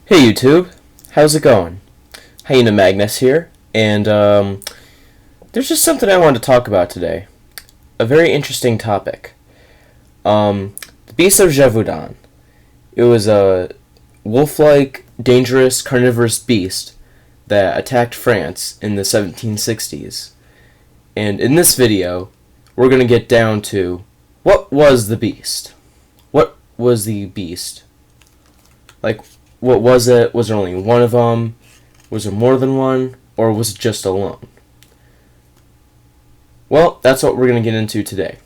Hey YouTube, how's it going? Hyena Magnus here, and there's just something I wanted to talk about today. A very interesting topic. The beast of Gevaudan. It was a wolf-like, dangerous, carnivorous beast that attacked France in the 1760s. And in this video, we're going to get down to what was the beast? What was the beast? What was it? Was there only one of them? Was there more than one? Or was it just alone? Well, that's what we're going to get into today.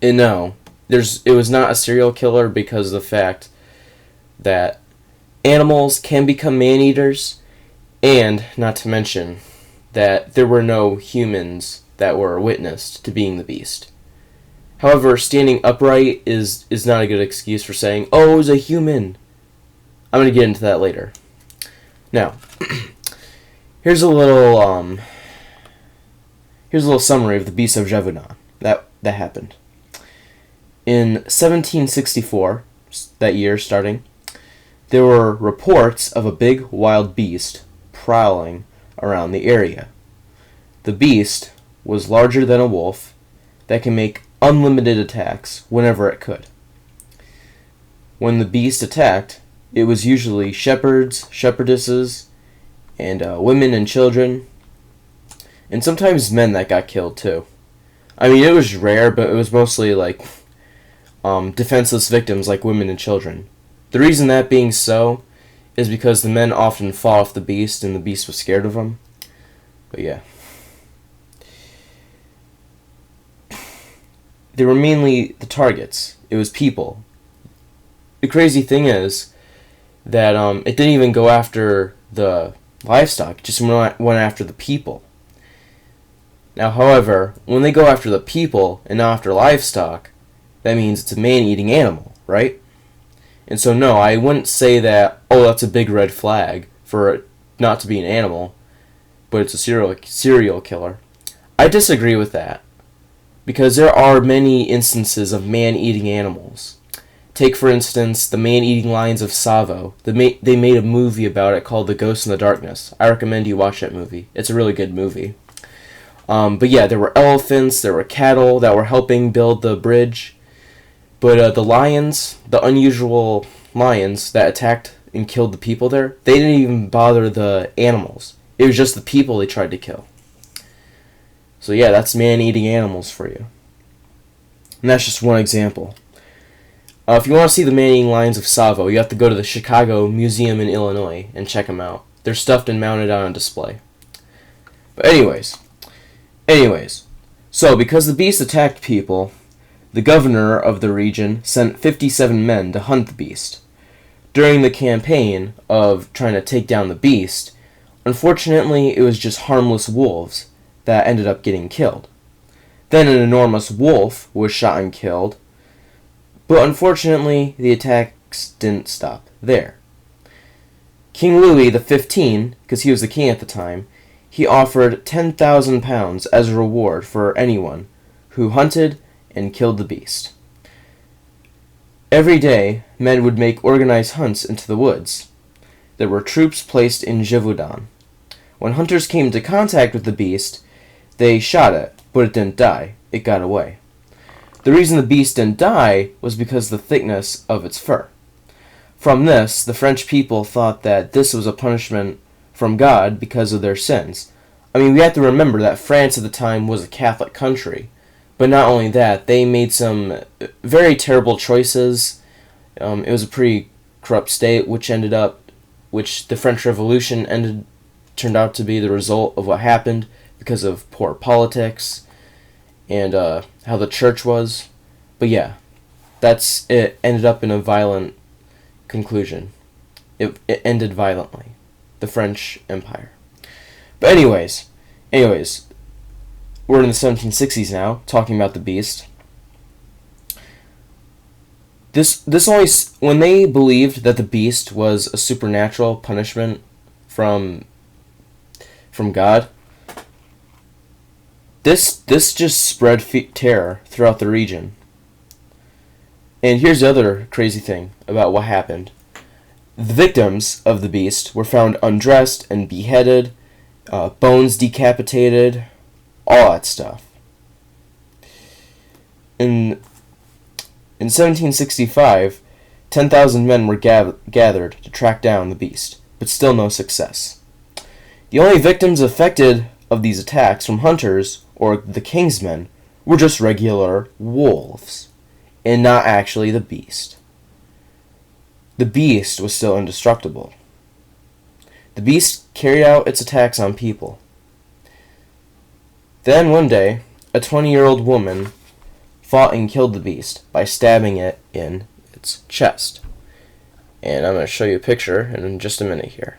And no, it was not a serial killer because of the fact that animals can become man-eaters, and not to mention that there were no humans that were witnessed to being the beast. However, standing upright is not a good excuse for saying, oh, it was a human. I'm going to get into that later. Now, here's a little summary of the Beast of Javanaugh that happened. In 1764, that year starting, there were reports of a big wild beast prowling around the area. The beast was larger than a wolf that can make unlimited attacks whenever it could. When the beast attacked, it was usually shepherds, shepherdesses, and women and children, and sometimes men that got killed too. I mean, it was rare, but it was mostly like defenseless victims like women and children. The reason that being so is because the men often fought off the beast and the beast was scared of them. But yeah. They were mainly the targets. It was people. The crazy thing is that it didn't even go after the livestock, it just went after the people. Now, however, when they go after the people and not after livestock, that means it's a man-eating animal, right? And so no, I wouldn't say that, oh, that's a big red flag for it not to be an animal, but it's a serial killer. I disagree with that, because there are many instances of man-eating animals. Take, for instance, the man-eating lions of Tsavo. They made a movie about it called The Ghost in the Darkness. I recommend you watch that movie. It's a really good movie. But yeah, there were elephants, there were cattle that were helping build the bridge. But the lions, the unusual lions that attacked and killed the people there, they didn't even bother the animals. It was just the people they tried to kill. So yeah, that's man-eating animals for you. And that's just one example. If you want to see the man-eating lions of Tsavo, you have to go to the Chicago Museum in Illinois and check them out. They're stuffed and mounted on display. But anyways, so because the beast attacked people, the governor of the region sent 57 men to hunt the beast. During the campaign of trying to take down the beast, unfortunately it was just harmless wolves that ended up getting killed. Then an enormous wolf was shot and killed, but unfortunately, the attacks didn't stop there. King Louis XV, because he was the king at the time, he offered £10,000 as a reward for anyone who hunted and killed the beast. Every day, men would make organized hunts into the woods. There were troops placed in Gevaudan. When hunters came into contact with the beast, they shot it, but it didn't die. It got away. The reason the beast didn't die was because of the thickness of its fur. From this, the French people thought that this was a punishment from God because of their sins. I mean, we have to remember that France at the time was a Catholic country. But not only that, they made some very terrible choices. It was a pretty corrupt state, which the French Revolution turned out to be the result of what happened because of poor politics and how the church was. But yeah, it ended up in a violent conclusion. It ended violently. The French Empire. But anyways, we're in the 1760s now, talking about the beast. When they believed that the beast was a supernatural punishment from God, This just spread terror throughout the region. And here's the other crazy thing about what happened. The victims of the beast were found undressed and beheaded, bones decapitated, all that stuff. In 1765, 10,000 men were gathered to track down the beast, but still no success. The only victims affected of these attacks from hunters or the king's men were just regular wolves, and not actually the beast. The beast was still indestructible. The beast carried out its attacks on people. Then one day, a 20-year-old woman fought and killed the beast by stabbing it in its chest. And I'm going to show you a picture in just a minute here.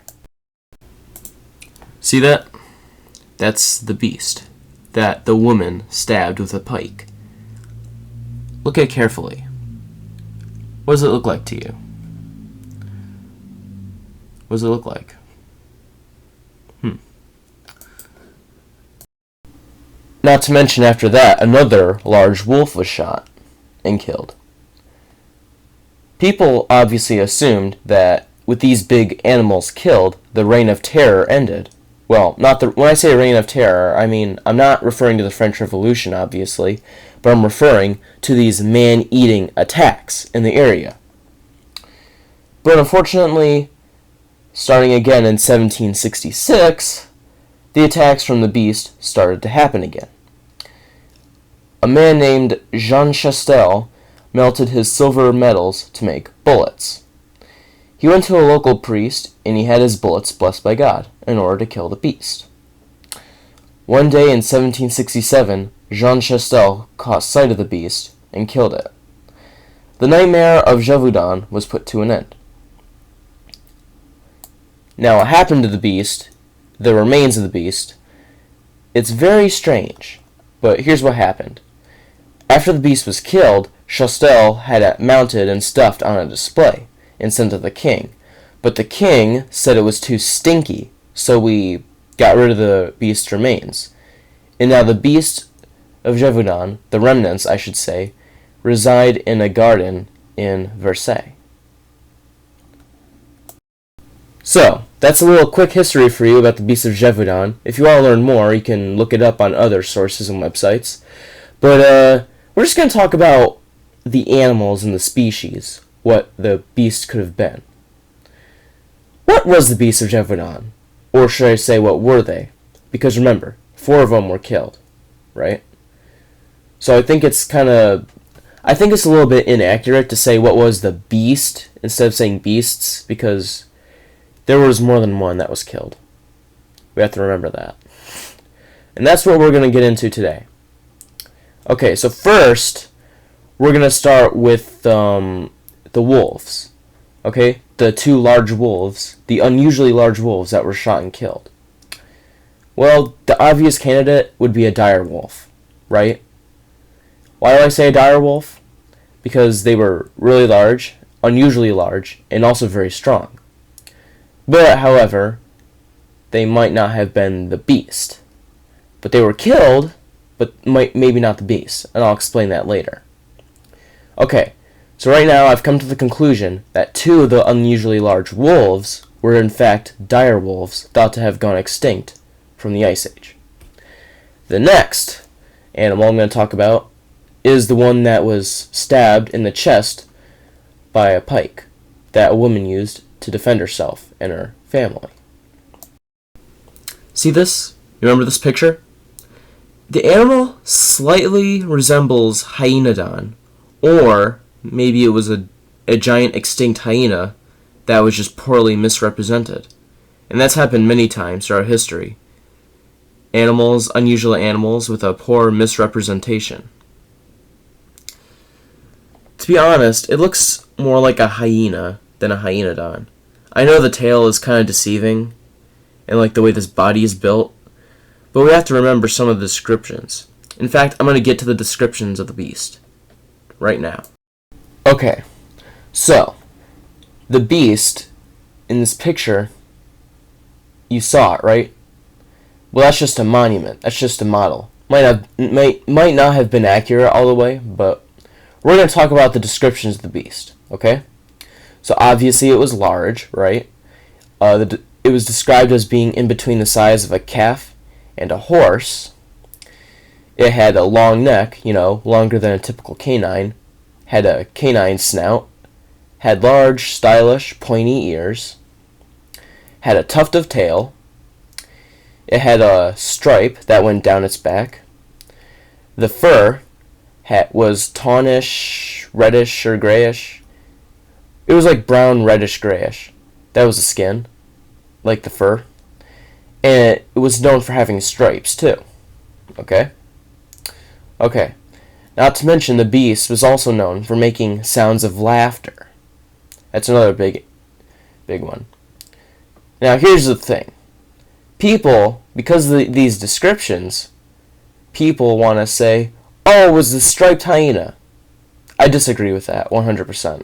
See that? That's the beast that the woman stabbed with a pike. Look at it carefully. What does it look like to you? What does it look like? Not to mention after that, another large wolf was shot and killed. People obviously assumed that with these big animals killed, the reign of terror ended. Well, when I say reign of terror, I mean, I'm not referring to the French Revolution, obviously, but I'm referring to these man-eating attacks in the area. But unfortunately, starting again in 1766, the attacks from the beast started to happen again. A man named Jean Chastel melted his silver medals to make bullets. He went to a local priest and he had his bullets blessed by God in order to kill the beast. One day in 1767, Jean Chastel caught sight of the beast and killed it. The nightmare of Gevaudan was put to an end. Now, what happened to the beast, the remains of the beast, it's very strange, but here's what happened. After the beast was killed, Chastel had it mounted and stuffed on a display and sent to the king. But the king said it was too stinky, so we got rid of the beast's remains. And now the beast of Gevaudan, the remnants, I should say, reside in a garden in Versailles. So, that's a little quick history for you about the beast of Gevaudan. If you want to learn more, you can look it up on other sources and websites. But we're just going to talk about the animals and the species, what the beast could have been. What was the beast of Gevaudan? Or should I say, what were they? Because remember, 4 of them were killed, right? So I think it's a little bit inaccurate to say what was the beast instead of saying beasts, because there was more than one that was killed. We have to remember that. And that's what we're going to get into today. Okay, so first, we're going to start with the wolves. Okay, the 2 large wolves, the unusually large wolves that were shot and killed. Well, the obvious candidate would be a dire wolf, right? Why do I say a dire wolf? Because they were really large, unusually large, and also very strong. But, however, they might not have been the beast. But they were killed, but maybe not the beast, and I'll explain that later. Okay, so right now I've come to the conclusion that 2 of the unusually large wolves were in fact dire wolves thought to have gone extinct from the Ice Age. The next animal I'm going to talk about is the one that was stabbed in the chest by a pike that a woman used to defend herself and her family. See this? You remember this picture? The animal slightly resembles Hyenodon, or maybe it was a giant extinct hyena that was just poorly misrepresented. And that's happened many times throughout history. Animals, unusual animals with a poor misrepresentation. To be honest, it looks more like a hyena than a Hyenodon. I know the tail is kind of deceiving, and like the way this body is built, but we have to remember some of the descriptions. In fact, I'm going to get to the descriptions of the beast right now. Okay, so the beast in this picture, you saw it, right? Well, that's just a monument. That's just a model. Might not have been accurate all the way, but we're going to talk about the descriptions of the beast, okay? So obviously it was large, right? It was described as being in between the size of a calf and a horse. It had a long neck, longer than a typical canine, had a canine snout, had large, stylish, pointy ears, had a tuft of tail. It had a stripe that went down its back. The fur was tawnish, reddish, or grayish. It was like brown, reddish, grayish. That was the skin, like the fur. And it was known for having stripes, too. Okay? Okay. Not to mention, the beast was also known for making sounds of laughter. That's another big one. Now, here's the thing. People, because of these descriptions, people want to say, oh, it was the striped hyena. I disagree with that, 100%.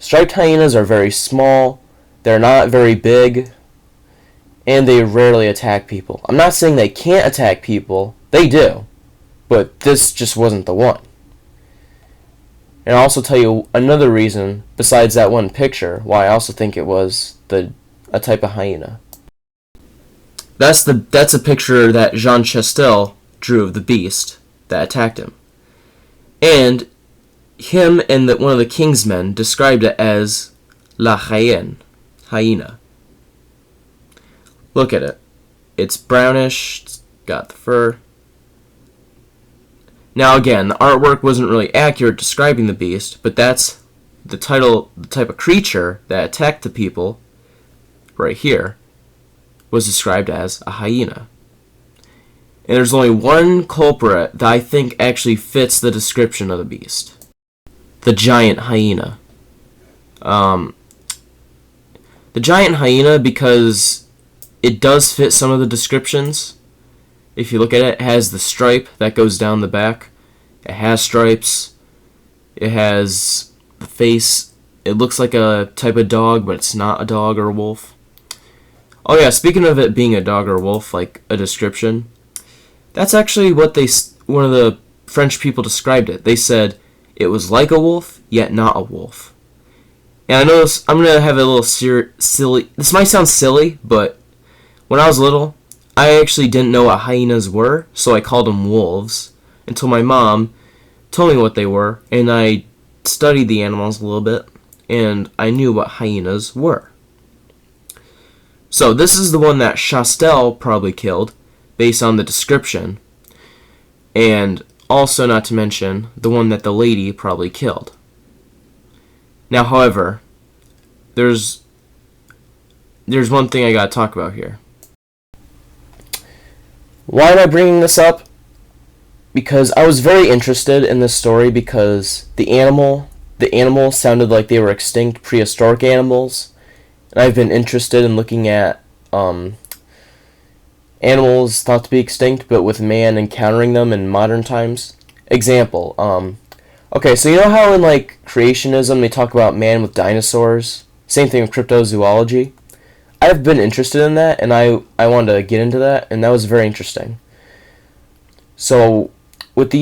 Striped hyenas are very small, they're not very big, and they rarely attack people. I'm not saying they can't attack people, they do, but this just wasn't the one. And I'll also tell you another reason, besides that one picture, why I also think it was a type of hyena. That's a picture that Jean Chastel drew of the beast that attacked him. And him and one of the king's men described it as la hyena. Look at it. It's brownish, it's got the fur. Now again, the artwork wasn't really accurate describing the beast, but that's the type of creature that attacked the people right here was described as a hyena. And there's only one culprit that I think actually fits the description of the beast. The giant hyena. The giant hyena, because it does fit some of the descriptions. If you look at it, it has the stripe that goes down the back. It has stripes. It has the face. It looks like a type of dog, but it's not a dog or a wolf. Oh yeah, speaking of it being a dog or a wolf, like a description, that's actually what one of the French people described it. They said it was like a wolf, yet not a wolf. And I know I'm going to have a little silly, this might sound silly, but when I was little, I actually didn't know what hyenas were, so I called them wolves, until my mom told me what they were, and I studied the animals a little bit, and I knew what hyenas were. So this is the one that Chastel probably killed, based on the description, and also, not to mention, the one that the lady probably killed. Now, however, there's one thing I gotta talk about here. Why am I bringing this up? Because I was very interested in this story because the animals sounded like they were extinct prehistoric animals, and I've been interested in looking at animals thought to be extinct, but with man encountering them in modern times. Example, okay, so you know how in like creationism they talk about man with dinosaurs? Same thing with cryptozoology. I've been interested in that, and I wanted to get into that, and that was very interesting. So with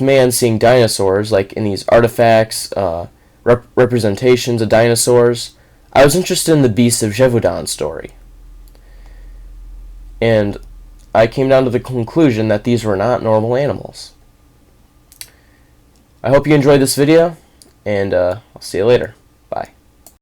man seeing dinosaurs, like in these artifacts, representations of dinosaurs, I was interested in the Beast of Gevaudan story. And I came down to the conclusion that these were not normal animals. I hope you enjoyed this video, and I'll see you later.